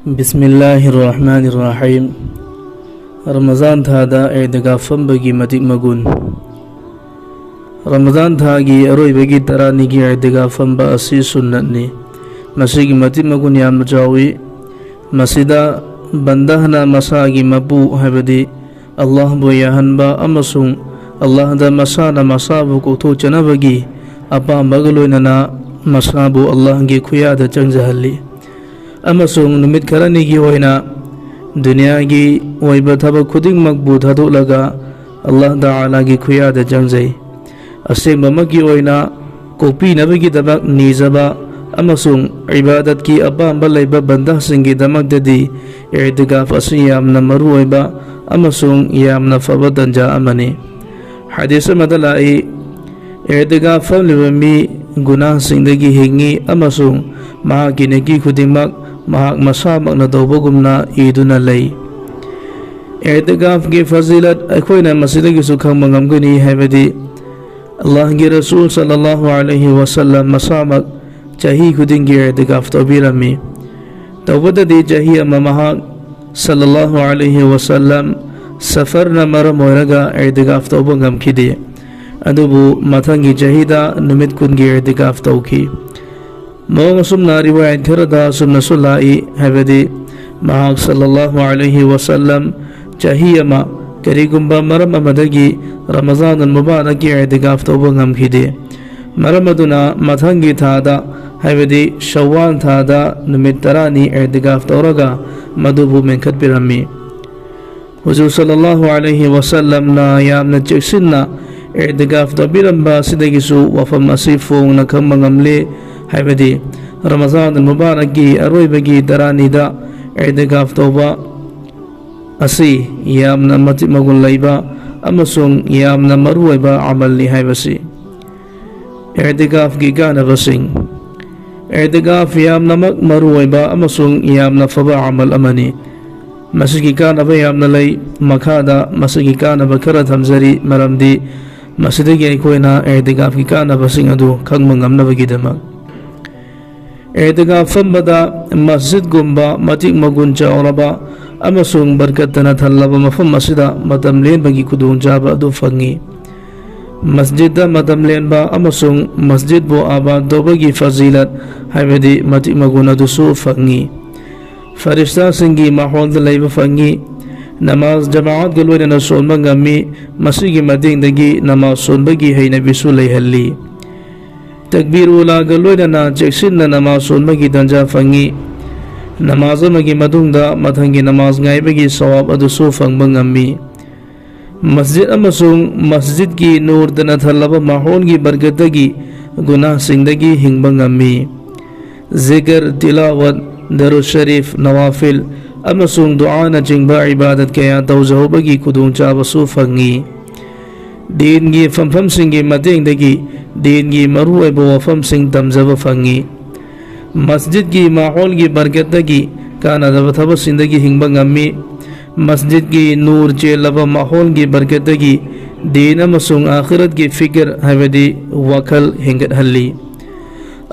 बिस्मिल्लाहिर्रहमानिर्रहीम। रमज़ान थादा एदगाफम बगी मतिक मगुन रमज़ान थागी अरोई बगी तरानी की एदगाफम बा असी सुन्नतनी मसीगी मतिक मगुन याम जावी मसीदा बंदहना मसागी मबू हैबदी अल्लाह बो याहनबा अमसुं अल्लाह दा मसाना मसाबु को तो चनबगी अपा मगलोइनना मसाबु अल्लाह की खुयाद चंगजहली अमसुंग नुमित खरानी की ओइना दुनिया की ओइबा थबक खुदिंग मकबू थादोलगा अल्लाह ताला की खुयाद चंगजई असेंबम की ओइना कोपी नबगी दबक नीजबा अमसुंग इबादत की अपांबा लैबा बंदा सिंगी दमक ददी इतिकाफ असि यामना मरु ओइबा अमसुंग यामना फबा दंजा अमनी हदीस मदलाई इतिकाफ लिबमी गुनाह सिंदगी हिंगी अमसुंग महाकी नेकी खुदिंगमक महाक मसामकना तौबगुमना ईदुना लई इतिकाफ की फजीलत अखोइना मसीदगिसु खंबा ngамगनी हैबदी अल्लाह के रसूल सल्लल्लाहु अलैहि वसल्लम मसामक चाही खुदिंगी इतिकाफ तौबीरमी तौबददी चाही अमा महाक सल्लल्लाहु अलैहि वसल्लम सफर न मरम ओइरगा इतिकाफ तौबा ngамखिदे अदुबु मथंगी चाहीदा नुमित कुनगी इतिकाफ तौखी मौंग सुमना रिवायत खरदा सुमना सुलाई हैबदी महाक सल्लल्लाहु अलैहि वसल्लम चाहियमा करीगुंबा मरम अमदगी रमज़ान मुबारक की इतिकाफ तौबा ngамखिदे मरमदुना मथंगी थादा हैबदी शव्वाल थादा नुमित तरानी इतिकाफ तौरगा मदुबु मेंखत पिरमी हुजूर सल्लल्लाहु अलैहि वसल्लम ना यामना चेक्सिन्ना इतिकाफ तौबिरंबा सिदगिसु वफम असिफोंग न खंबा ngамले हैबदी रमज़ान मुबारक की अरोइबगी दरानीदा इतिकाफ तौबा असी यामना मतिक मगुन लैबा अमसुंग यामना मरुओइबा अमलनी हैबसी इतिकाफ की कानबसिंग इतिकाफ यामना मरुओइबा अमसुंग यामना फबा अमल अमनी मसिगी कानबा यामना लै मखादा मसिगी कानबा खरा थमजरी मरमदी मसिदगी अखोइना इतिकाफ की कानबसिंग अदु खंगबा ngамनबगीदमक इतिकाफ फंबदा मस्जिद गुंबा मतिक मगुन चावरबा अमसुंग बरकतना थल्लबा मफम मसिदा मतम लेनबगी खुदुंग चाबा अदु फंगी मस्जिद मतम लेनबा अमसुंग मस्जिद बो आबाद तौबगी फजीलत हैबदी मतिक मगुन अदुसु फंगी फरिश्ता सिंगी माहौल लैबा फंगी नमाज जमाअत गलोइना सोनबा ngамमी मसिगी मदिंगदगी नमाज सोनबगी हैनबिसु लैहल्ली तकबीर उला गलोइना चेक्सिन्ना नमाज सोनबगी दंजा फंगी नमाज अमगी मदुंगदा मथंगी नमाज गाइबगी सवाब अदुसु फंगबा ngамमी मस्जिद अमसुंग मस्जिद की नूर दना थल्लबा माहौल की बरकतगी गुनाह सिंदगी हिंगबा ngамमी जिक्र तिलावत दरुद शरीफ नवाफिल अमसुंग दुआ न चिंगबा इबादत कया तौजहोबगी खुदुंग चाबसु फंगी दीन की फमफम सिंगी मतेंगदगी दीन की मरुओइबा वफम सिंग तमजबा फंगी मस्जिद की माहौल की बरकतगी कानदबा थबा सिंदगी हिंगबा ngамमी मस्जिद की नूर चेलबा माहौल की बरकतगी दीन अमसुंग आखिरत की फिक्र हैबदी वखल हिंगत हल्ली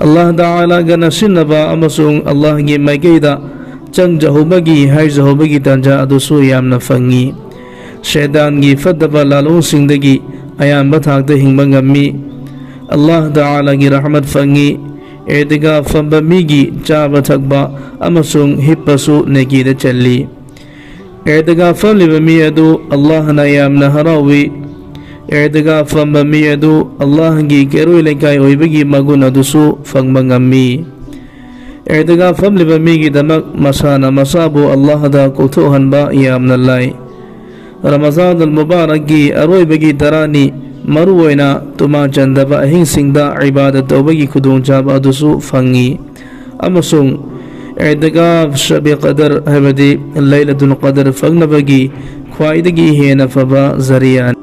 अल्लाह ताला गा नसिनबा अमसुंग अल्लाह की माइकैदा चंगजहोबगी हाइजहोबगी तंजा अदुसु यामना फंगी शैतान की फदबा लालों सिंदगी अयाम्बा थाकदा हिंगबा ngамमी अल्लाह ताला की रहमत फंगी इतिकाफ फंबा मीगी चाबा थकबा अमसुंग हिप्पसु नेकीदा चल्ली इतिकाफ फंलिबा मी अदु अल्लाह ना यामना हरावी इतिकाफ फंबा मी अदु अल्लाह की केरोइ लेकाय ओइबगी मगुन अदुसु फंगबा ngамमी इतिकाफ फंलिबा मीगी दमक मसाना मसाबु अल्लाह दा कोथोहनबा यामना लाई रमज़ान मुबारक की अरोइबगी तरानी मरुओइना तुमा चंदबा अहिंग सिंगदा इबादत तौबगी खुदुंग चाबा अदुसु फंगी अमसुंग इतिकाफ शब क़दर हैबदी लैलतुल क़दर फंगनबगी ख्वाइदगी हेना फबा जरिया।